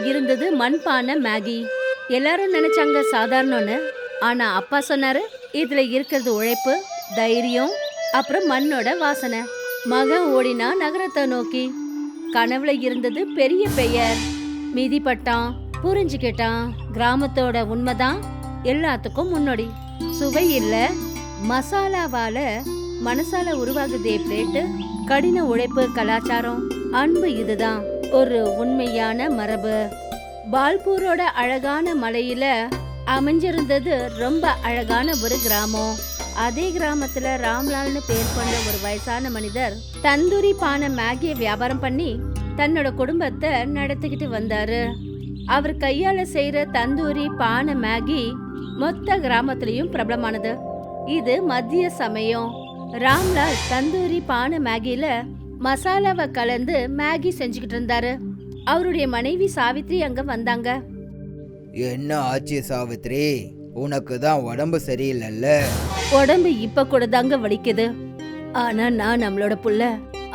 இருந்தது மண்பானை மேகி. எல்லாரும் நினைச்சாங்க சாதாரணன்னு. ஆனா அப்பா சொன்னாரு, இதுல இருக்கிறது உழைப்பு, தைரியம், அப்புறம் மண்ணோட வாசனை. மகன் ஓடினா நகரத்தை நோக்கி. கனவுல இருந்தது பெரிய பெயர். மிதிப்பட்டான், புரிஞ்சுக்கிட்டான். கிராமத்தோட உண்மைதான் எல்லாத்துக்கும் முன்னோடி. சுவை இல்ல, மசாலாவால மனசால உருவாகுதே பிளேட்டு. கடின உழைப்பு, கலாச்சாரம், அன்பு, இதுதான் ஒரு உண்மையான மரபு. பால்பூரோட அழகான மலையில அமைஞ்சிருந்தது ரொம்ப அழகான ஒரு கிராமம். அதே கிராமத்துல ராம்லால்னு பேர் கொண்ட ஒரு வயசான மனிதர் தந்தூரி பானை மேகிய வியாபாரம் பண்ணி தன்னோட குடும்பத்தை நடத்திக்கிட்டு வந்தாரு. அவர் கையால செய்யற தந்தூரி பானை மேகி மொத்த கிராமத்திலயும் பிரபலமானது. இது மதிய சமயம். ராம்லால் தந்தூரி பானை மேகில மசாலாவை கலந்து மேகி செஞ்சுக்கிட்டு இருந்தாரு. அவருடைய மனைவி சாவித்ரி அங்க வந்தாங்க. என்ன ஆச்சு சாவித்ரி, உனக்கு தான் உடம்பு சரியில்லைல்ல? உடம்பு இப்ப கூட தாங்க வலிக்குது. ஆனா நான் நம்மளோட புள்ள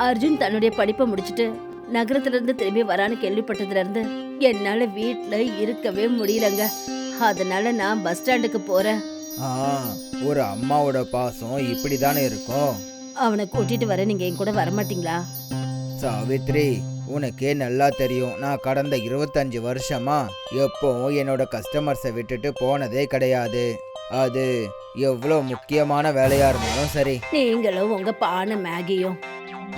அர்ஜுன் தன்னுடைய படிப்பை முடிச்சிட்டு நகரத்துல இருந்து திரும்பி வரான்னு கேள்விப்பட்டதுல இருந்து என்னால வீட்டுல இருக்கவே முடியலங்க. அதனால நான் பஸ் ஸ்டாண்டுக்கு போறேன். ஒரு அம்மாவோட பாசம் இப்படிதானே இருக்கும். அவனை கூட்டிட்டு வர நீங்க என் கூட வரமாட்டீங்களா? சாவித்ரி, உனக்கே நல்லா தெரியும், நான் கடந்த 25 வருஷமா எப்பவும் என்னோட கஸ்டமர்ஸை விட்டுட்டு போனதே கிடையாது. அது எவ்வளோ முக்கியமான வேலையா இருந்தாலும் சரி. நீங்களும் உங்க பானை மேகியும்.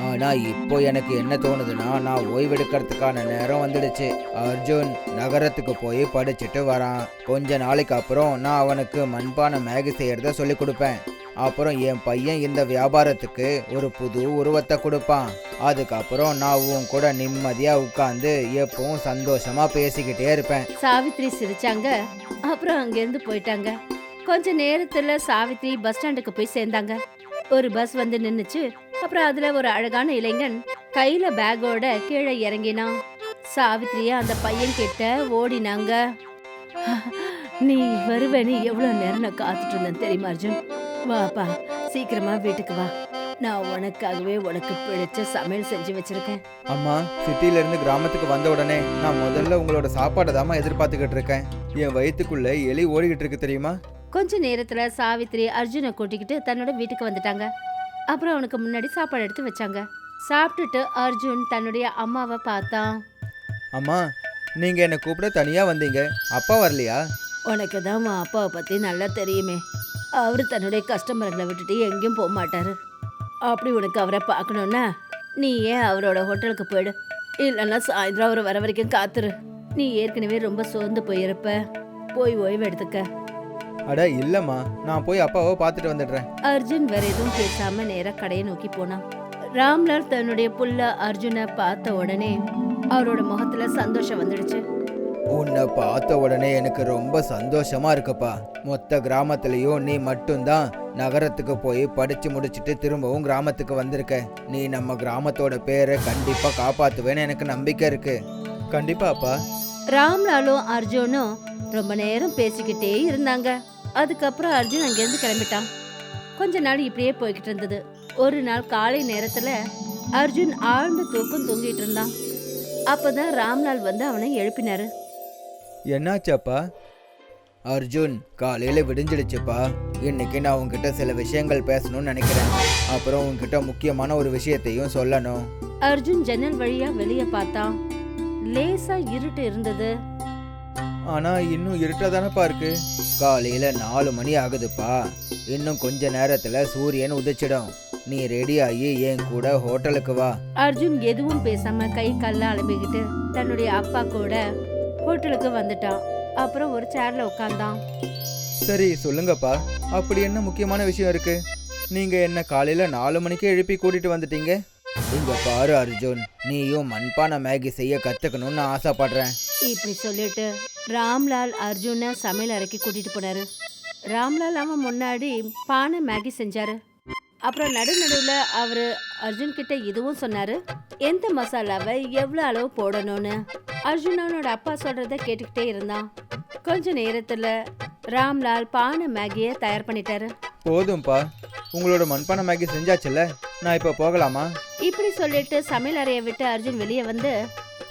ஆனா இப்போ எனக்கு என்ன தோணுதுன்னா, நான் ஓய்வெடுக்கிறதுக்கான நேரம் வந்துடுச்சு. அர்ஜுன் நகரத்துக்கு போய் படிச்சுட்டு வரான். கொஞ்ச நாளைக்கு அப்புறம் நான் அவனுக்கு மண்பானை மேகி செய்யறத சொல்லி கொடுப்பேன். அப்புறம் என் பையன் இந்த வியாபாரத்துக்கு ஒரு புது உருவத்தை கொடுப்பான். அதுக்கப்புறம் நான் உன் கூட நிம்மதியா உட்கார்ந்து எப்பவும் சந்தோஷமா பேசிக்கிட்டே இருப்பேன். சாவித்ரி சிரிச்சாங்க. அப்புறம் அங்கிருந்து போயிட்டாங்க. கொஞ்ச நேரத்துல சாவித்ரி பஸ் ஸ்டாண்டுக்கு போய் சேர்ந்தாங்க. ஒரு பஸ் வந்து நின்னுச்சு. அப்புறம் அதுல ஒரு அழகான இளைஞன் கையில பேக்கோட கீழே இறங்கினான். சாவித்ரிய அந்த பையன் கிட்ட ஓடினாங்க. நீ வருவேன்னு எவ்வளவு நேரம் நான் காத்துட்டு இருந்தேன் தெரியுமா அர்ஜுன்? வாப்பா, சீக்கிரமா வீட்டுக்கு வா. நான் உனக்காகவே உனக்கு பிடிச்ச சமையல் செஞ்சு வச்சிருக்கேன். அம்மா, சிட்டில இருந்து கிராமத்துக்கு வந்த உடனே நான் முதல்ல உங்களோட சாப்பாடை தாமா எதிர்பார்த்துக்கிட்டு இருக்கேன். என் வயிற்றுக்குள்ள எலி ஓடிக்கிட்டு இருக்கு தெரியுமா? கொஞ்ச நேரத்துல சாவித்ரி அர்ஜுனை கூட்டிக்கிட்டு தன்னோட வீட்டுக்கு வந்துட்டாங்க. அப்புறம் அவனுக்கு முன்னாடி சாப்பாடு எடுத்து வச்சாங்க. சாப்பிட்டுட்டு அர்ஜுன் தன்னுடைய அம்மாவை பார்த்தான். அம்மா, நீங்க என்ன கூப்பிட தனியா வந்தீங்க, அப்பா வரலையா? உனக்கு தான் உன் அப்பாவை பத்தி நல்லா தெரியுமே. அவரு தன்னுடைய கஸ்டமர்களை விட்டுட்டு எங்கேயும் போக மாட்டாரு. அப்படி உனக்கு அவரை பார்க்கணும்னா நீ ஏன் அவரோட ஹோட்டலுக்கு போயிடு. இல்லைன்னா சாயந்தரம் அவர் வர வரைக்கும் காத்துரு. நீ ஏற்கனவே ரொம்ப சோர்ந்து போயிருப்ப. போய் ஓய்வு எடுத்துக்க. அட இல்லம்மா, நான் போய் அப்பாவை பார்த்துட்டு வந்துடுறேன். அர்ஜுன் வேற எதுவும் பேசாம நேரா கடையை நோக்கி போனான். ராம்லால் தன்னுடைய புள்ள அர்ஜுனை பார்த்த உடனே அவரோட முகத்துல சந்தோஷம் வந்துடுச்சு. உன்னை பார்த்த உடனே எனக்கு ரொம்ப சந்தோஷமா இருக்குப்பா. மொத்த கிராமத்துலயும் நீ மட்டும்தான் நகரத்துக்கு போய் படிச்சு முடிச்சுட்டு திரும்பவும் கிராமத்துக்கு வந்திருக்க. நீ நம்ம கிராமத்தோட பேரை கண்டிப்பா காப்பாத்துவேன்னு எனக்கு நம்பிக்கை இருக்கு. கண்டிப்பா அப்பா. ராம்லாலும் அர்ஜுனும் ரொம்ப நேரம் பேசிக்கிட்டே இருந்தாங்க. அதுக்கப்புறம் அர்ஜுன் அங்கிருந்து கிளம்பிட்டான். கொஞ்ச நாள் இப்படியே போய்கிட்டு இருந்தது. ஒரு நாள் காலை நேரத்துல அர்ஜுன் ஆழ்ந்த தூக்கம் தூங்கிட்டு இருந்தான். அப்பதான் ராம்லால் வந்து அவனை எழுப்பினாரு. என்னாச்சப்பா? அர்ஜுன், காலையில விடிஞ்சிடுச்சுப்பா. இன்னைக்கு நான் உங்ககிட்ட சில விஷயங்கள் பேசணும்னு நினைக்கிறேன். அப்புறம் உங்ககிட்ட முக்கியமான ஒரு விஷயத்தையும் சொல்லணும். அர்ஜுன் ஜன்னல் வழியா வெளியே பார்த்தான். லேசா இருட்டு இருந்தது. ஆனா இன்னும் இருட்டாதானப்பா இருக்கு. காலையில 4 மணி ஆகுதுப்பா. இன்னும் கொஞ்ச நேரத்துல சூரியன் உதிச்சிடும். நீ ரெடி ஆகி என் கூட ஹோட்டலுக்கு வா. அர்ஜுன் எதுவும் பேசாம கை கல்ல அலம்பிக்கிட்டு தன்னுடைய அப்பா கூட ஹோட்டலுக்கு வந்துட்டான். அப்புறம் ஒரு சேர்ல உட்கார்ந்தான். சரி சொல்லுங்கப்பா, அப்படி என்ன முக்கியமான விஷயம் இருக்கு? நீங்க என்ன காலையில 4 மணிக்கே எழுப்பி கூட்டிட்டு வந்துட்டீங்க. இங்க பாரு அர்ஜுன், நீயும் மண்பானை மேகி செய்ய கத்துக்கணும்னு ஆசைப்படுறேன். இப்படி சொல்லிட்டு ராம்லால் அர்ஜுனை சமையல் அறைக்கு கூட்டிட்டு போனாரு. ராம்லால் அவன் முன்னாடி பானை மேகி செஞ்சாரு. அப்புறம் நடுநடுவுல அவரு அர்ஜுன் கிட்ட இதுவும் சொன்னாரு, எந்த மசாலாவை எவ்வளவு அளவு போடணும்னு. அர்ஜுன் அவனோட அப்பா சொல்றத கேட்டுக்கிட்டே இருந்தான். கொஞ்ச நேரத்துல ராம்லால் பானை மேகிய தயார் பண்ணிட்டாரு. போதும்பா, உங்களோட மண்பானை மேகி செஞ்சாச்சுல்ல, நான் இப்ப போகலாமா? இப்படி சொல்லிட்டு சமையல் அறையை விட்டு அர்ஜுன் வெளியே வந்து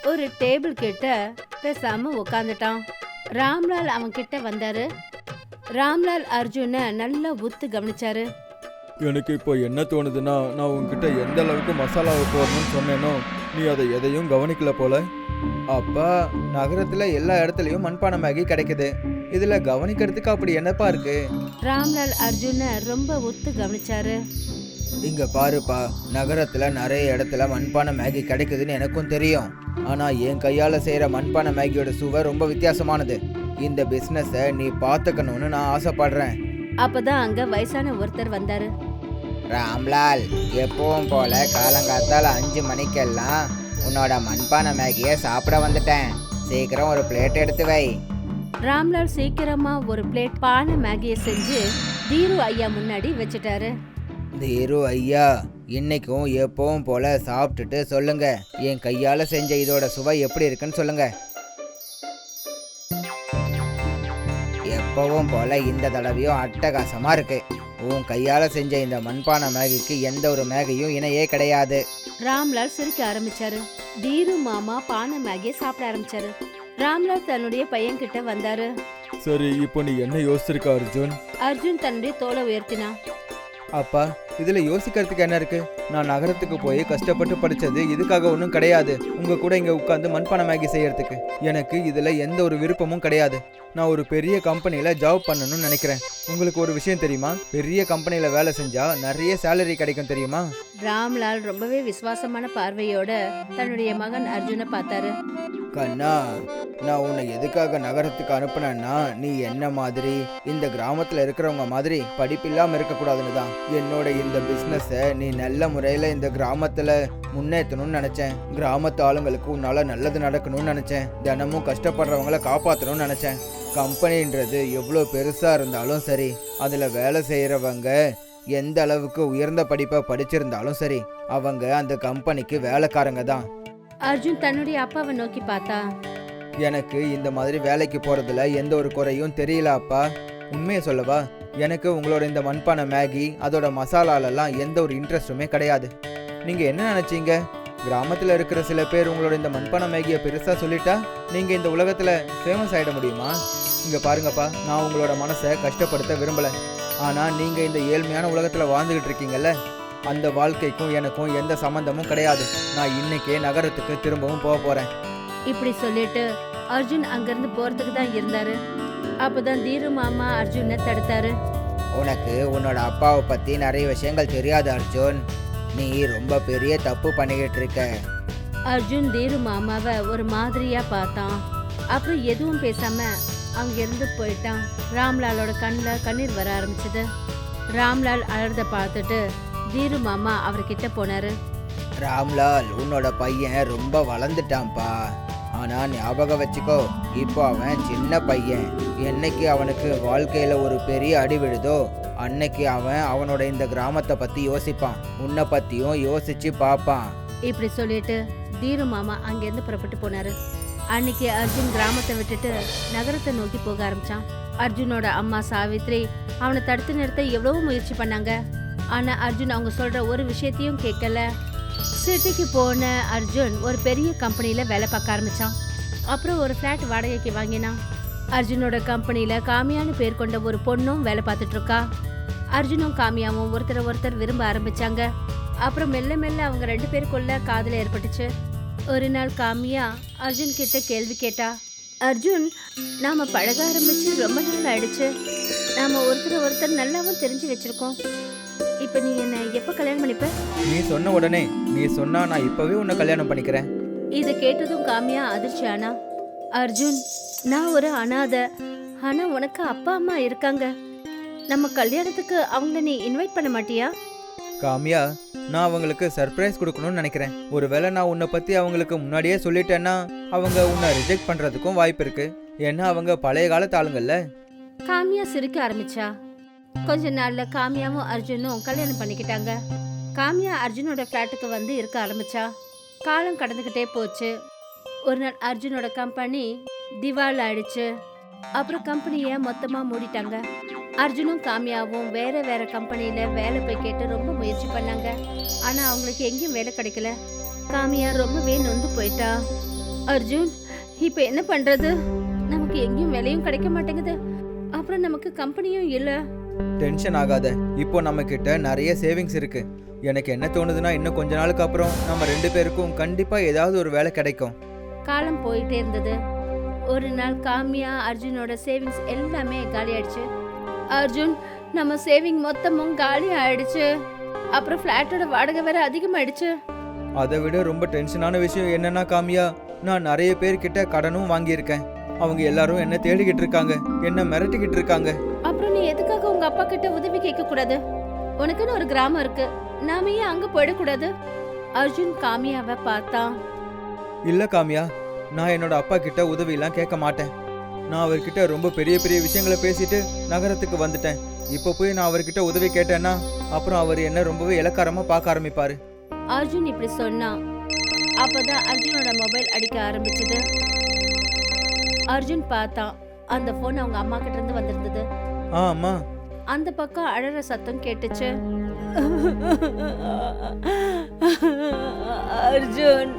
ஒரு டேபிள் கிட்ட பேசாம உக்காந்துட்டான். ராம்லால் அவன் கிட்ட வந்தாரு. ராம்லால் அர்ஜுனை நல்லா உத்து கவனிச்சாரு. எனக்கு இப்போ என்ன தோணுதுன்னா, நான் உன்கிட்ட எந்த அளவுக்கு மசாலாவை போடணும்னு சொன்னேனோ நீ அதை எதையும் கவனிக்கல போல. அப்பா, நகரத்துல எல்லா இடத்துலயும் மண்பானை மேகி கிடைக்குது. இதுல கவனிக்கிறதுக்கு அப்படி என்னப்பா இருக்கு? ராம்லால் அர்ஜுனை ரொம்ப உத்து கவனிச்சாரு. இங்க பாருப்பா, நகரத்துல நிறைய இடத்துல மண்பானை மேகி கிடைக்குதுன்னு எனக்கும் தெரியும். ஆனா என் கையால செய்யற மண்பானை மேகியோட சுவை ரொம்ப வித்தியாசமானது. இந்த பிசினஸை நீ பாத்துக்கணும்னு நான் ஆசைப்படுறேன். அப்பதான் அங்க வயசான ஒருத்தர் வந்தாரு. ராம்லால், எப்பவும் போல காலங்காத்தால 5 மணிக்கெல்லாம் உன்னோட மண்பானை மேகியை சாப்பிட வந்துட்டேன். சீக்கிரம் ஒரு பிளேட் எடுத்து வை. ராம்லால் சீக்கிரமா ஒரு பிளேட் பானை மேகியை செஞ்சு தீரு ஐயா முன்னாடி வச்சுட்டாரு. தீரு ஐயா, இன்னைக்கும் எப்பவும் போல சாப்பிட்டுட்டு சொல்லுங்க, என் கையால செஞ்ச இதோட சுவை எப்படி இருக்குன்னு சொல்லுங்க. எப்பவும் போல இந்த தடவையும் அட்டகாசமா இருக்கு. உன் கையால செஞ்ச இந்த மண்பானை மேகிக்கு எந்த ஒரு மேகியும் இணையே கிடையாது. ராம்லால் சிரிக்க ஆரம்பிச்சாரு. தீரு மாமா பானை மேகியை சாப்பிட ஆரம்பிச்சாரு. ராம்லால் தன்னுடைய பையன் கிட்ட வந்தாரு. சரி, இப்போ நீ என்ன யோசிச்சிருக்க அர்ஜுன்? அர்ஜுன் தன்னுடைய தோலை உயர்த்தினான். அப்பா, இதுல யோசிக்கிறதுக்கு என்ன இருக்கு? நான் நகரத்துக்கு போய் கஷ்டப்பட்டு படிச்சது இதுக்காக ஒன்றும் கிடையாது. உங்க கூட இங்க உட்காந்து மண்பானை மேகி செய்யறதுக்கு எனக்கு இதுல எந்த ஒரு விருப்பமும் கிடையாது. நான் ஒரு பெரிய கம்பெனில ஜாப் பண்ணணும்னு நினைக்கிறேன். உங்களுக்கு ஒரு விஷயம் தெரியுமா? பெரிய கம்பெனில வேலை செஞ்சா நிறைய சேலரி கிடைக்கும் தெரியுமா? ராம்லால் ரொம்பவே விசுவாசமான பார்வையோட தன்னுடைய மகன் அர்ஜுனை பார்த்தாரு. கண்ணா, நான் உன்னை எதுக்காக நகரத்துக்கு அனுப்புனேன்னா, நீ என்ன மாதிரி இந்த கிராமத்துல இருக்கிறவங்க மாதிரி படிப்பில்லாம இருக்கக்கூடாதுன்னு தான். என்னோட இந்த பிசினஸை நீ நல்ல முறையில இந்த கிராமத்துல முன்னேற்றணும்னு நினைச்சேன். கிராமத்து ஆளுங்களுக்கு உன்னால நல்லது நடக்கணும்னு நினைச்சேன். தினமும் கஷ்டப்படுறவங்கள காப்பாற்றணும்னு நினைச்சேன். கம்பெனின்றது எவ்வளோ பெருசா இருந்தாலும் சரி, அதுல வேலை செய்யறவங்க எந்த அளவுக்கு உயர்ந்த படிப்பை படிச்சிருந்தாலும் சரி, அவங்க அந்த கம்பெனிக்கு வேலைக்காரங்க தான். அர்ஜுன் தன்னுடைய அப்பாவை நோக்கி பார்த்தா. எனக்கு இந்த மாதிரி வேலைக்கு போறதுல எந்த ஒரு குறையும் தெரியல அப்பா. உண்மையை சொல்லவா, எனக்கு உங்களோட இந்த மண்பானை மேகி அதோட மசாலாலெல்லாம் எந்த ஒரு இன்ட்ரெஸ்ட்டுமே கிடையாது. நீங்க என்ன நினைச்சீங்க? கிராமத்துல இருக்கிற சில பேர் உங்களோட இந்த மண்பானை மேகியை பெருசா சொல்லிட்டா நீங்க இந்த உலகத்துல ஃபேமஸ் ஆயிட முடியுமா? இங்க பாருங்கப்பா, நான் உங்களோட மனசை கஷ்டப்படுத்த விரும்பல. ஆனா நீங்க இந்த ஏழ்மையான உலகத்துல வாழ்ந்துகிட்டு இருக்கீங்கல்ல, அந்த வாழ்க்கைக்கும் எனக்கும் எந்த சம்பந்தமும் கிடையாது. நான் இன்னைக்கே நகரத்துக்கு திரும்பவும் போக போறேன். இப்படி சொல்லிட்டு அர்ஜுன் அங்கிருந்து போறதுக்கு தான் இருந்தாரு. அப்பதான் தீரு மாமா அர்ஜுனை தடுத்தாரு. உனக்கு உன்னோட அப்பாவை பத்தி நிறைய விஷயங்கள் தெரியாது அர்ஜுன். நீ ரொம்ப பெரிய தப்பு பண்ணிக்கிட்டு இருக்க. அர்ஜுன் தீரு மாமாவை ஒரு மாதிரியா பார்த்தான். அப்புறம் எதுவும் பேசாம அங்கிருந்து போயிட்டான். ராம்லாலோட கண்ணில் கண்ணீர் வர ஆரம்பிச்சது. ராம்லால் அழுறத பார்த்துட்டு தீரு மாமா அவர்கிட்ட போனாரு. ராம்லால், உன்னோட பையன் ரொம்ப வளர்ந்துட்டான்ப்பா. ஆனா ஞாபகம் வச்சுக்கோ, இப்போ அவன் சின்ன பையன். என்னைக்கு அவனுக்கு வாழ்க்கையில ஒரு பெரிய அடி விழுதோ அன்னைக்கு அவன் அவனோட இந்த கிராமத்தை பத்தி யோசிப்பான். உன்னை பத்தியும் யோசிச்சு பார்ப்பான். இப்படி சொல்லிட்டு தீரு மாமா அங்கிருந்து புறப்பட்டு போனாரு. அன்னைக்கு அர்ஜுன் கிராமத்தை விட்டுட்டு நகரத்தை நோக்கி போக ஆரம்பிச்சான். அர்ஜுனோட அம்மா சாவித்ரி அவனை தடுத்து நிறுத்த எவ்வளவோ முயற்சி பண்ணாங்க. ஆனா அர்ஜுன் அவங்க சொல்ற ஒரு விஷயத்தையும் கேட்கல. சிட்டிக்கு போன அர்ஜுன் ஒரு பெரிய கம்பெனில வேலை பார்க்க ஆரம்பிச்சான். அப்புறம் ஒரு ஃபிளாட் வாடகைக்கு வாங்கினான். அர்ஜுனோட கம்பெனில காமியான்னு பேர் கொண்ட ஒரு பொண்ணும் வேலை பார்த்துட்டு இருக்கா. அர்ஜுனும் காமியாவும் ஒருத்தர் விரும்ப ஆரம்பிச்சாங்க. அப்புறம் மெல்ல மெல்ல அவங்க 2 பேருக்குள்ள காதல் ஏற்பட்டுச்சு. ஒரு நாள் காமியா அர்ஜுன் கிட்ட கேள்வி கேட்டா. அர்ஜுன், நாம பழக ஆரம்பிச்சு ரொம்ப நாள் ஆயிடுச்சு. நாம ஒருத்தர் நல்லாவும் தெரிஞ்சு வச்சிருக்கோம். இப்ப நீ என்ன எப்ப கல்யாணம் பண்ணிப்ப? நீ சொன்ன உடனே, நீ சொன்னா நான் இப்பவே உன்னை கல்யாணம் பண்ணிக்கிறேன். இதை கேட்டதும் காமியா அதிர்ச்சி ஆனா. அர்ஜுன், நான் ஒரு அனாதை. ஆனா உனக்கு அப்பா அம்மா இருக்காங்க. நம்ம கல்யாணத்துக்கு அவங்கள நீ இன்வைட் பண்ண மாட்டியா? காமியா, நான் அவங்களுக்கு சர்ப்ரைஸ் கொடுக்கணும்னு நினைக்கிறேன். ஒருவேளை நான் உன்னை பத்தி அவங்களுக்கு முன்னாடியே சொல்லிட்டேன்னா அவங்க உன்னை ரிஜெக்ட் பண்றதுக்கும் வாய்ப்பு இருக்கு. ஏன்னா அவங்க பழைய காலத்து ஆளுங்கள்ல. காமியா சிரிக்க ஆரம்பிச்சா. கொஞ்ச நாள்ல காமியாவும் அர்ஜுனும் கல்யாணம் பண்ணிக்கிட்டாங்க. காமியா அர்ஜுனோட ஃபிளாட்டுக்கு வந்து இருக்க ஆரம்பிச்சா. காலம் கடந்துகிட்டே போச்சு. ஒரு நாள் அர்ஜுனோட கம்பெனி திவால் ஆயிடுச்சு. அப்புறம் கம்பெனியை மொத்தமா மூடிட்டாங்க. அர்ஜுனும் காமியாவும் வேற வேற கம்பெனியில வேலை போய் கேட்டு ரொம்ப முயற்சி பண்ணாங்க. ஆனா அவங்களுக்கு எங்கேயும் வேலை கிடைக்கல. காமியா ரொம்பவே நொந்து போயிட்டா. அர்ஜுன், இப்ப என்ன பண்றது? நமக்கு எங்கேயும் வேலையும் கிடைக்க மாட்டேங்குது. அப்புறம் நமக்கு கம்பெனியும் இல்ல. டென்ஷன் ஆகாத. இப்போ நம்ம கிட்ட நிறைய சேவிங்ஸ் இருக்கு. எனக்கு என்ன தோணுதுன்னா இன்னும் கொஞ்ச நாளுக்கு அப்புறம் நம்ம 2 பேருக்கும் கண்டிப்பா ஏதாவது ஒரு வேலை கிடைக்கும். காலம் போயிட்டே இருந்தது. ஒரு நாள் காமியா அர்ஜுனோட சேவிங்ஸ் எல்லாமே காலி ஆயிடுச்சு. அர்ஜுன், நம்ம சேவிங் மொத்தமும் காலி ஆயிடுச்சு. அப்புறம் ஃபிளாட்டோட வாடகை வேற அதிகமாயிடுச்சு. அதை விட ரொம்ப டென்ஷனான விஷயம் என்னன்னா காமியா, நான் நிறைய பேர்கிட்ட கடனும் வாங்கியிருக்கேன். அவங்க எல்லாரும் என்ன தேடிக்கிட்டு இருக்காங்க, என்ன மிரட்டிக்கிட்டு இருக்காங்க. அப்புறம் நீ எதுக்காக உங்க அப்பா கிட்ட உதவி கேட்க கூடாது? உனக்குன்னு ஒரு கிராமம் இருக்கு, நாம ஏன் அங்க போயிடக்கூடாது? அர்ஜுன் காமியாவை பார்த்தான். இல்ல காமியா, நான் என்னோட அப்பா கிட்ட உதவியெல்லாம் கேட்க மாட்டேன். நான் அவர்கிட்ட ரொம்ப பெரிய பெரிய விஷயங்களை பேசிட்டு நகரத்துக்கு வந்துட்டேன். இப்போ போய் நான் அவர்கிட்ட உதவி கேட்டேன்னா அப்புறம் அவர் என்ன ரொம்பவே இலக்காரமா பார்க்க ஆரம்பிப்பாரு. அர்ஜுன் இப்படி சொன்னான். அப்பதான் அர்ஜுனோட மொபைல் அடிக்க ஆரம்பிச்சது. அர்ஜுன் பார்த்தான். அந்த போன் அவங்க அம்மா கிட்ட இருந்து வந்திருந்தது. அம்மா. அந்த பக்கம் அழற சத்தம் கேட்டுச்சு. அர்ஜுன்,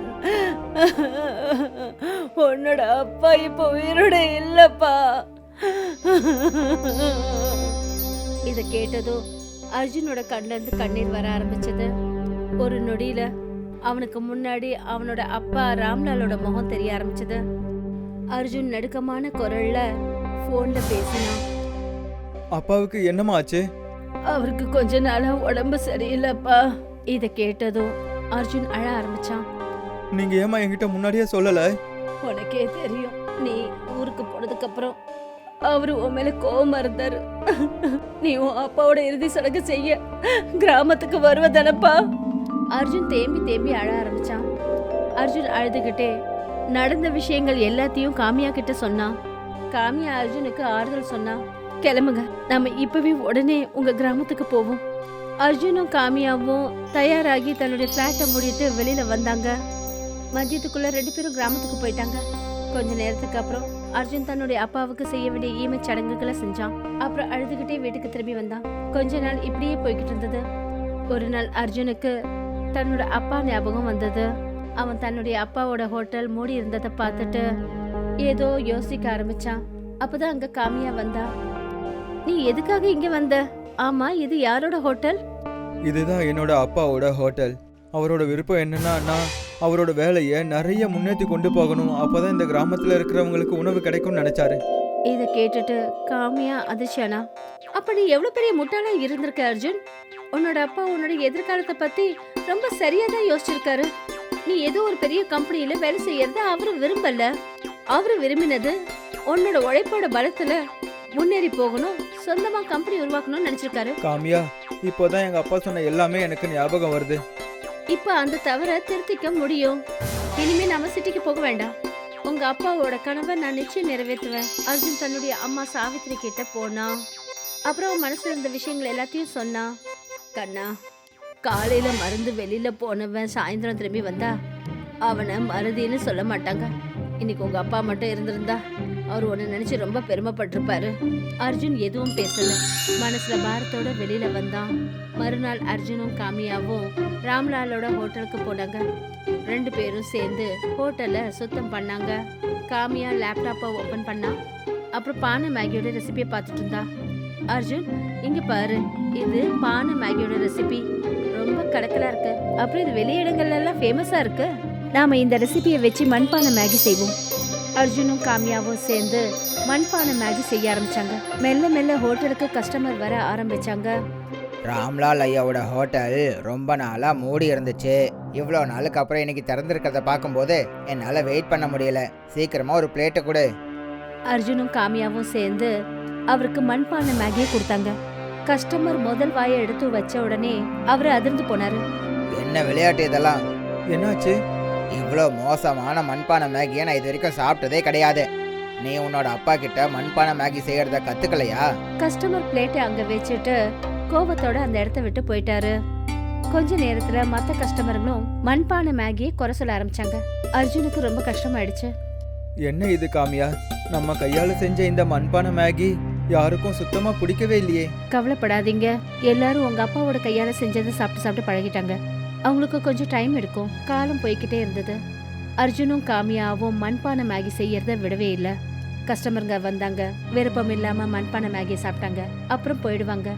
உன்னோட அப்பா இப்போ உயிரோட இல்லப்பா. இத கேட்டதும் அர்ஜுனோட கண்ணுல இருந்து கண்ணீர் வர ஆரம்பிச்சது. ஒரு நொடியில அவனுக்கு முன்னாடி அவனோட அப்பா ராம்லாலோட முகம் தெரிய ஆரம்பிச்சது. அர்ஜுன் நடுக்கமான குரல்ல போன்ல பேசினான். அப்பாவுக்கு என்னமா ஆச்சு? அவருக்கு கொஞ்ச நாளா உடம்பு சரியில்லைப்பா. இத கேட்டதும் அர்ஜுன் அழ ஆரம்பிச்சான். நீங்க ஏமா என்கிட்ட முன்னாடியே சொல்லல? உனக்கே தெரியும், நீ ஊருக்கு போனதுக்கு அப்புறம் அவரு உன் மேல கோவமா இருந்தாரு. நீ உன் அப்பாவோட இறுதி சடங்கு செய்ய கிராமத்துக்கு வருவதானப்பா? அர்ஜுன் தேம்பி தேம்பி அழ ஆரம்பிச்சான். அர்ஜுன் அழுதுகிட்டே நடந்த விஷயங்கள் எல்லாத்தையும் காமியா கிட்ட சொன்னான். காமியா அர்ஜுனுக்கு ஆறுதல் சொன்னா. கிளம்புங்க, நம்ம இப்பவே உடனே உங்க கிராமத்துக்கு போவோம். அர்ஜுனும் காமியாவும் தயாராகி தன்னுடைய பிளாட்டை மூடிட்டு வெளியில வந்தாங்க. மதியத்துக்குள்ள 2 பேரும் கிராமத்துக்கு போயிட்டாங்க. கொஞ்ச நேரத்துக்கு அப்புறம் அர்ஜுன் தன்னுடைய அப்பாவுக்கு செய்ய வேண்டிய ஈம சடங்குகளை செஞ்சான். அப்புறம் அழுதுகிட்டே வீட்டுக்கு திரும்பி வந்தான். கொஞ்ச நாள் இப்படியே போய்கிட்டு இருந்தது. ஒரு நாள் அர்ஜுனுக்கு தன்னோட அப்பா ஞாபகம் வந்தது. அவன் தன்னுடைய அப்பாவோட ஹோட்டல் மூடி இருந்ததை பார்த்துட்டு ஏதோ யோசிக்க ஆரம்பிச்சான். அப்பதான் அங்க காமியா வந்தா. நீ எதுக்காக இங்க வந்த? ஆமா, இது யாரோட ஹோட்டல்? இதுதான் என்னோட அப்பாவோட ஹோட்டல். அவரோட விருப்பம் என்னன்னா நான் அவரோட வேலையை நிறைய முன்னேற்றி கொண்டு போகணும். அப்பதான் இந்த கிராமத்துல இருக்கிறவங்களுக்கு உணவு கிடைக்கும்னு நினைச்சாரு. இத கேட்டுட்டு காமியா அதிர்ச்சியானா. அப்ப நீ எவ்வளவு பெரிய முட்டாளா இருந்திருக்க அர்ஜுன். உன்னோட அப்பா உன்னோட எதிர்காலத்தை பத்தி ரொம்ப சரியா தான் யோசிச்சிருக்காரு. நீ ஏதோ ஒரு பெரிய கம்பெனியில வேலை செய்யறத அவரு விரும்பல. அவரு விரும்பினது உன்னோட உழைப்போட பலத்துல முன்னேறி போகணும், சொந்தமா கம்பெனி உருவாக்கணும்னு நினைச்சிருக்காரு. காமியா, இப்போதான் எங்க அப்பா சொன்ன எல்லாமே எனக்கு ஞாபகம் வருது. இப்ப அந்த தவறை திருத்திக்க முடியும். இனிமே நாம சிட்டிக்கு போக வேண்டாம். உங்க அப்பாவோட கனவை நான் நிச்சயம் நிறைவேற்றுவேன். அர்ஜுன் தன்னுடைய அம்மா சாவித்திரி கிட்ட போனா. அப்புறம் அவன் மனசுல இருந்த விஷயங்கள் எல்லாத்தையும் சொன்னா. கண்ணா, காலையில மருந்து வெளியில போனவன் சாயந்தரம் திரும்பி வந்தா அவனை மருதின்னு சொல்ல மாட்டாங்க. இன்னைக்கு உங்க அப்பா மட்டும் இருந்திருந்தா அவர் உன்னை நினைச்சு ரொம்ப பெருமைப்பட்டிருப்பாரு. அர்ஜுன் எதுவும் பேசல. மனசுல பாரத்தோட வெளியில வந்தான். மறுநாள் அர்ஜுனும் காமியாவும் ராம்லாலோட ஹோட்டலுக்கு போனாங்க. 2 பேரும் சேர்ந்து ஹோட்டலை சுத்தம் பண்ணாங்க. காமியா லேப்டாப்பை ஓபன் பண்ணா. அப்புறம் பானை மேகியோட ரெசிபியை பார்த்துட்டு இருந்தா. அர்ஜுன், இங்க பாரு, இது பானை மேகியோட ரெசிபி. ரொம்ப கடக்கலா இருக்கு. அப்புறம் இது வெளியிடங்கள்ல எல்லாம் ஃபேமஸா இருக்கு. நாம இந்த ரெசிபியை வச்சு மண்பானை மேகி செய்வோம். அர்ஜுனும் காமியாவும் சேர்ந்து மண்பானை மேகி செய்ய ஆரம்பிச்சாங்க. மெல்ல மெல்ல ஹோட்டலுக்கு கஸ்டமர் வர ஆரம்பிச்சாங்க. ராம்லால் ஐயாவோட ஹோட்டல் ரொம்ப நாளா மூடி இருந்துச்சு. இவ்வளோ நாளுக்கு அப்புறம் இன்னைக்கு திறந்திருக்கிறத பார்க்கும்போது என்னால் வெயிட் பண்ண முடியல. சீக்கிரமா ஒரு பிளேட்டை கொடு. அர்ஜுனும் காமியாவும் சேர்ந்து அவருக்கு மண்பானை மேகியை கொடுத்தாங்க. கஸ்டமர் முதல் வாயை எடுத்து வச்ச உடனே அவரு அதிர்ந்து போனாரு. என்ன விளையாட்டு இதெல்லாம்? என்னாச்சு? இவ்வளோ மோசமான மண்பானை மேகியை நான் இது வரைக்கும் சாப்பிட்டதே கிடையாது. நீ உன்னோட அப்பா கிட்ட மண்பானை மேகி செய்யறத கத்துக்கலையா? கஸ்டமர் பிளேட்டை அங்க வச்சுட்டு கோபத்தோட அந்த இடத்த விட்டு போயிட்டாரு. கொஞ்ச நேரத்துல மத்த கஸ்டமர்களும் மண்பானை மேகியை குறை சொல்ல ஆரம்பிச்சாங்க. அர்ஜுனுக்கு ரொம்ப கஷ்டமாயிடுச்சு. என்ன இது காமியா, நம்ம கையால செஞ்ச இந்த மண்பானை மேகி யாருக்கும் சுத்தமா பிடிக்கவே இல்லையே. கவலைப்படாதீங்க, எல்லாரும் உங்க அப்பாவோட கையால செஞ்சதை சாப்பிட்டு சாப்பிட்டு பழகிட்டாங்க. அவங்களுக்கு கொஞ்சம் டைம் எடுக்கும். காலம் போய்கிட்டே இருந்தது. அர்ஜுனும் காமியாவும் மண்பானை மேகி செய்யறத விடவே இல்லை. கஸ்டமருங்க வந்தாங்க, விருப்பம் இல்லாம மண்பானை மேகி சாப்பிட்டாங்க, அப்புறம் போயிடுவாங்க.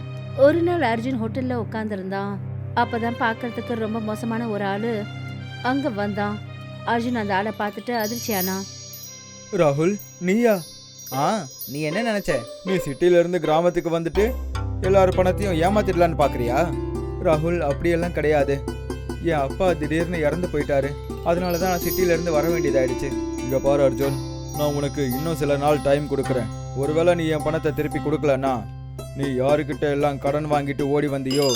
ஒரு நாள் அர்ஜுன் ஹோட்டல்ல உட்காந்துருந்தான். அப்பதான் பார்க்கறதுக்கு ரொம்ப மோசமான ஒரு ஆளு அங்க வந்தான். அர்ஜுன் அந்த ஆளை பார்த்துட்டு அதிர்ச்சியானா. ராகுல், நீயா? நீ என்ன நினைச்ச? நீ சிட்டில இருந்து கிராமத்துக்கு வந்துட்டு எல்லாரும் பணத்தையும் ஏமாத்திடலான்னு பாக்குறியா? ராகுல், அப்படியெல்லாம் கிடையாது. என் அப்பா திடீர்னு இறந்து போயிட்டாரு. அதனால தான் நான் சிட்டில இருந்து வர வேண்டியதாயிடுச்சு. இங்க பாரு அர்ஜுன், நான் உனக்கு இன்னும் சில நாள் டைம் கொடுக்குறேன். ஒருவேளை நீ என் பணத்தை திருப்பி கொடுக்கலன்னா நீ யாருக்கிட்ட எல்லாம் கடன் வாங்கிட்டு ஓடி வந்தியோ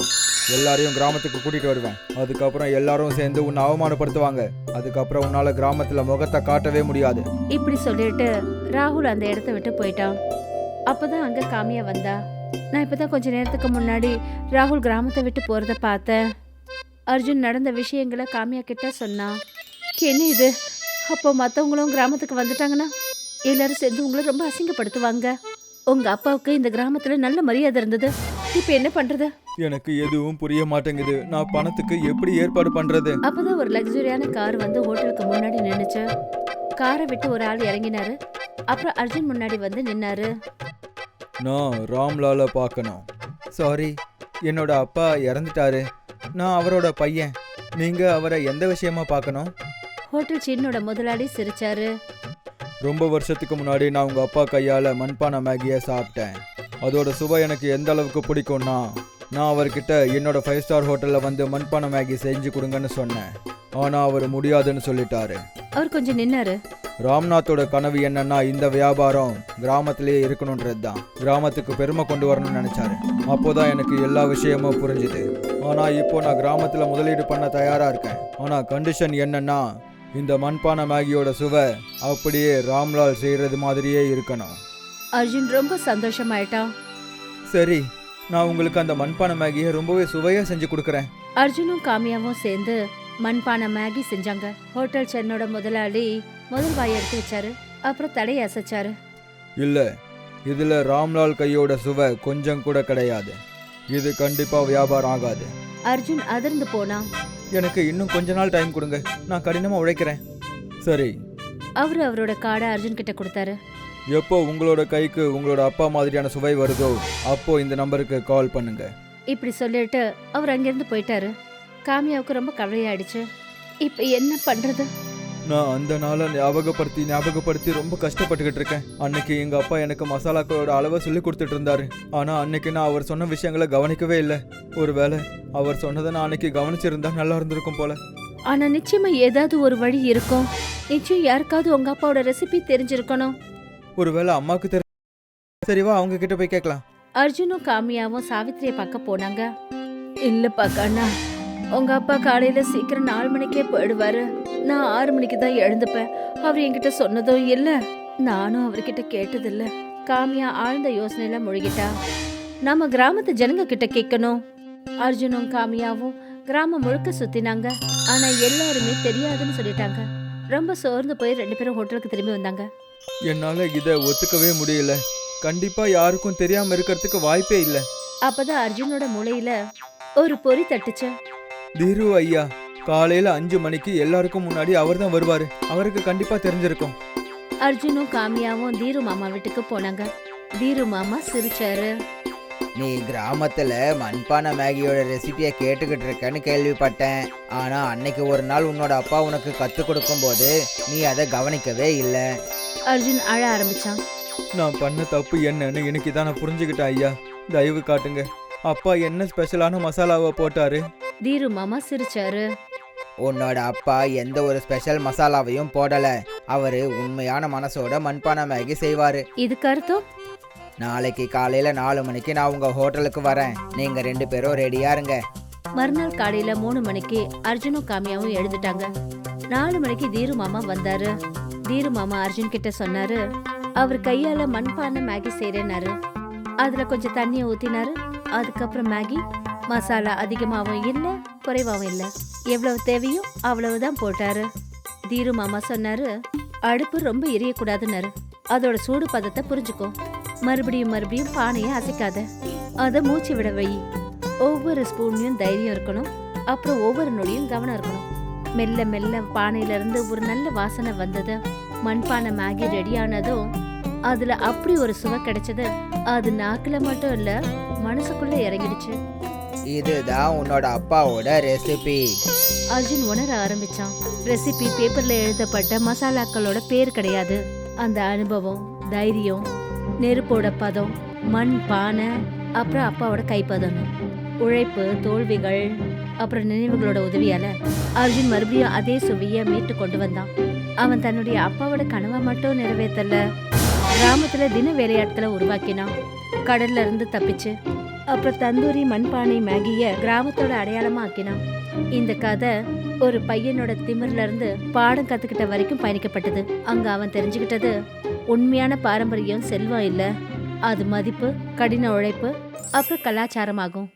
எல்லாரையும் கிராமத்துக்கு கூட்டிட்டு வருவேன். அதுக்கப்புறம் எல்லாரும் சேர்ந்து உன்னை அவமானப்படுத்துவாங்க. அதுக்கப்புறம் உன்னால கிராமத்துல முகத்தை காட்டவே முடியாது. இப்படி சொல்லிட்டு ராகுல் அந்த இடத்த விட்டு போயிட்டான். அப்பதான் அங்க காமியா வந்தா. நான் இப்பதான் கொஞ்ச நேரத்துக்கு முன்னாடி ராகுல் கிராமத்தை விட்டு போறத பார்த்தேன். அர்ஜுன் நடந்த விஷயங்களை காமியா கிட்ட சொன்னான். என்ன இது? அப்போ மற்றவங்களும் கிராமத்துக்கு வந்துட்டாங்கன்னா எல்லாரும் சேர்ந்து உங்களை ரொம்ப அசிங்கப்படுத்துவாங்க. உங்க அப்பாவுக்கு இந்த கிராமத்துல நல்ல மரியாதை இருந்தது, இப்ப என்ன பண்றது? எனக்கு எதுவும் புரிய மாட்டேங்குது. நான் பணத்துக்கு எப்படி ஏற்பாடு பண்றது? அப்பதான் ஒரு லக்ஸுரியான கார் வந்து ஹோட்டலுக்கு முன்னாடி நின்னுச்சு. காரை விட்டு ஒரு ஆள் இறங்கினாரு. அப்புறம் அர்ஜுன் முன்னாடி வந்து நின்னாரு. நான் ராம்லால பார்க்கணும். சாரி, என்னோட அப்பா இறந்துட்டாரு. நான் அவரோட பையன். நீங்க அவரை எந்த விஷயமா பார்க்கணும்? ஹோட்டல் சின்னோட முதலாளி சிரிச்சாரு. ரொம்ப வருஷத்துக்கு முன்னாடி நான் உங்க அப்பா கையால மண்பானை மேகியை சாப்பிட்டேன். அதோட சுவை எனக்கு எந்த அளவுக்கு பிடிக்கும்னா, நான் அவர்கிட்ட என்னோட 5 ஸ்டார் ஹோட்டல்ல வந்து மண்பானை மேகி செஞ்சு கொடுங்கன்னு சொன்னேன். ஆனா அவர் முடியாதுன்னு சொல்லிட்டாரு. அவர் கொஞ்சம் நின்னாரு. ராம்நாத்தோட கனவு என்னன்னா இந்த வியாபாரம் கிராமத்திலேயே இருக்கணும்ன்றது தான். கிராமத்துக்கு பெருமை கொண்டு வரணும்னு நினைச்சாரு. அப்போதான் எனக்கு எல்லா விஷயமும் புரிஞ்சுது. ஆனா இப்போ நான் கிராமத்துல முதலீடு பண்ண தயாரா இருக்கேன். ஆனா கண்டிஷன் என்னன்னா, இந்த மண்பானை மேகியோட சுவை அப்படியே ராம்லால் செய்யறது மாதிரியே இருக்கணும். அர்ஜுன் ரொம்ப சந்தோஷமாயிட்டான். சரி, நான் உங்களுக்கு அந்த மண்பானை மேகியை ரொம்பவே சுவையா செஞ்சு கொடுக்குறேன். அர்ஜுனும் காமியாவும் சேர்ந்து மண்பானை மேகி செஞ்சாங்க. ஹோட்டல் சென்னோட முதலாளி முதல் வாயை எடுத்து வச்சாரு. அப்புறம் தடையை அசைச்சாரு. இல்ல, இதுல ராம்லால் கையோட சுவை கொஞ்சம் கூட கிடையாது. இது கண்டிப்பா வியாபாரம் ஆகாது. அர்ஜுன் அதிர்ந்து போனான். எனக்கு இன்னும் கொஞ்ச நாள் டைம் கொடுங்க, நான் கடினமா உழைக்கிறேன். சரி. அவரோட கார்டை அர்ஜுன் கிட்ட கொடுத்தாரு. எப்போ உங்களோட கைக்கு உங்களோட அப்பா மாதிரியான சுவை வருதோ அப்போ இந்த நம்பருக்கு கால் பண்ணுங்க. இப்படி சொல்லிட்டு அவர் அங்கிருந்து போயிட்டாரு. காமியாவுக்கு ரொம்ப கவலையாயிடுச்சு. இப்ப என்ன பண்றது? நான் அந்த நாளை ஞாபகப்படுத்தி ரொம்ப கஷ்டப்பட்டுக்கிட்டு இருக்கேன். அன்னைக்கு எங்க அப்பா எனக்கு மசாலாக்களோட அளவை சொல்லி கொடுத்துட்டு இருந்தாரு. ஆனா அன்னைக்கு நான் அவர் சொன்ன விஷயங்களை கவனிக்கவே இல்லை. ஒருவேளை அவர் சொன்னதை நான் அன்னைக்கு கவனிச்சிருந்தா நல்லா இருந்திருக்கும் போல. ஆனா நிச்சயமா ஏதாவது ஒரு வழி இருக்கும். நிச்சயம் யாருக்காவது உங்க அப்பாவோட ரெசிபி தெரிஞ்சிருக்கணும். ஒருவேளை அம்மாவுக்கு சரிவா அவங்க கிட்ட போய் கேட்கலாம். அர்ஜுனும் காமியாவும் சாவித்திரியை பார்க்க போனாங்க. இல்லப்பா கண்ணா, உங்க அப்பா காலையில சீக்கிரம் 4 மணிக்கே போயிடுவாரு. நான் 6 மணிக்கு தான் எழுந்துப்பேன். அவர் என்கிட்ட சொன்னதும் இல்ல, நானும் அவர்கிட்ட கேட்டதில்ல. காமியா ஆழ்ந்த யோசனையில முழுகிட்டா. நம்ம கிராமத்து ஜனங்க கிட்ட கேட்கணும். அர்ஜுனும் காமியாவும் கிராமம் முழுக்க சுத்தினாங்க. ஆனா எல்லாருமே தெரியாதுன்னு சொல்லிட்டாங்க. ரொம்ப சோர்ந்து போய் 2 பேரும் ஹோட்டலுக்கு திரும்பி வந்தாங்க. என்னால இதை ஒத்துக்கவே முடியல. கண்டிப்பா யாருக்கும் தெரியாம இருக்கிறதுக்கு வாய்ப்பே இல்லை. அப்பதான் அர்ஜுனோட மூளையில ஒரு பொறி தட்டுச்சு. தீரு ஐயா காலையில 5 மணிக்கு எல்லாருக்கும் முன்னாடி அவர் தான் வருவாரு. அவருக்கு கண்டிப்பா தெரிஞ்சிருக்கும். அர்ஜுனும் காமியாவும் தீரு மாமா வீட்டுக்கு போனாங்க. தீரு மாமா சிரிச்சாரு. நீ கிராமத்துல மண்பானை மேகியோட ரெசிபியை கேட்டுக்கிட்டு இருக்கேன்னு கேள்விப்பட்டேன். ஆனா அன்னைக்கு ஒரு நாள் உன்னோட அப்பா உனக்கு கத்து கொடுக்கும் போது நீ அதை கவனிக்கவே இல்லை. அர்ஜுன் அழ ஆரம்பிச்சான். நான் பண்ண தப்பு என்னன்னு இன்னைக்கு தான் நான் புரிஞ்சுக்கிட்டேன் ஐயா. தயவு காட்டுங்க. அப்பா என்ன ஸ்பெஷலான மசாலாவை போட்டாரு? தீரு மாமா சிரிச்சாரு. உன்னோட அப்பா எந்த ஒரு ஸ்பெஷல் மசாலாவையும் போடல. அவரு உண்மையான மனசோட மண்பானை மேகி செய்வாரு. இதுக்கு அர்த்தம்? நாளைக்கு காலையில 4 மணிக்கு நான் உங்க ஹோட்டலுக்கு வரேன். நீங்க 2 பேரும் ரெடியா இருங்க. மறுநாள் காலையில 3 மணிக்கு அர்ஜுனும் காமியாவும் எழுந்துட்டாங்க. 4 மணிக்கு தீரு மாமா வந்தாரு. தீரு மாமா அர்ஜுன் கிட்ட சொன்னாரு, அவர் கையால மண்பானை மேகி செய்யறேனாரு. அதுல கொஞ்சம் தண்ணியை ஊத்தினாரு. அதுக்கப்புறம் மேகி மசாலா அதிகமாகவும் இல்ல குறைவாகவும் இல்ல, எவ்வளவு தேவையோ அவ்வளவுதான் போட்டாரு. தீரு மாமா சொன்னாரு, அடுப்பு ரொம்ப எரியக்கூடாதுன்னாரு. அதோட சூடு பதத்தை புரிஞ்சுக்கோ. மறுபடியும் பானையை அசைக்காத. அத மூச்சு விட வை. ஒவ்வொரு ஸ்பூன்லயும் தைரியம் இருக்கணும். அப்புறம் ஒவ்வொரு நொடியும் கவனம் இருக்கணும். மெல்ல மெல்ல பானையில இருந்து ஒரு நல்ல வாசனை வந்தது. மண்பானை மேகி ரெடியானதும் அதுல அப்படி ஒரு சுவை கிடைச்சது. அது நாக்குல மட்டும் இல்ல, மனசுக்குள்ள இறங்கிடுச்சு. இதுதான் உன்னோட அப்பாவோட ரெசிபி. அர்ஜுன் உணர ஆரம்பிச்சான். ரெசிபி பேப்பர்ல எழுதப்பட்ட மசாலாக்களோட பேர் கிடையாது. அந்த அனுபவம், தைரியம், நெருப்போட பதம், மண் பானை, அப்புறம் அப்பாவோட கைப்பதம், உழைப்பு, தோல்விகள், அப்புறம் நினைவுகளோட உதவியால அர்ஜுன் மறுபடியும் அதே சுவையை மீட்டு கொண்டு வந்தான். அவன் தன்னுடைய அப்பாவோட கனவை மட்டும் நிறைவேற்றல, கிராமத்துல தின வேலையாட்களை உருவாக்கினான். கடல்ல இருந்து தப்பிச்சு அப்புறம் தந்தூரி மண்பானை மேகிய கிராமத்தோட அடையாளமா ஆக்கினான். இந்த கதை ஒரு பையனோட திமிர்ல இருந்து பாடம் கத்துக்கிட்ட வரைக்கும் பயணிக்கப்பட்டது. அங்க அவன் தெரிஞ்சுக்கிட்டது, உண்மையான பாரம்பரியம் செல்வம் இல்ல, அது மதிப்பு, கடின உழைப்பு, அப்புறம் கலாச்சாரமாகும்.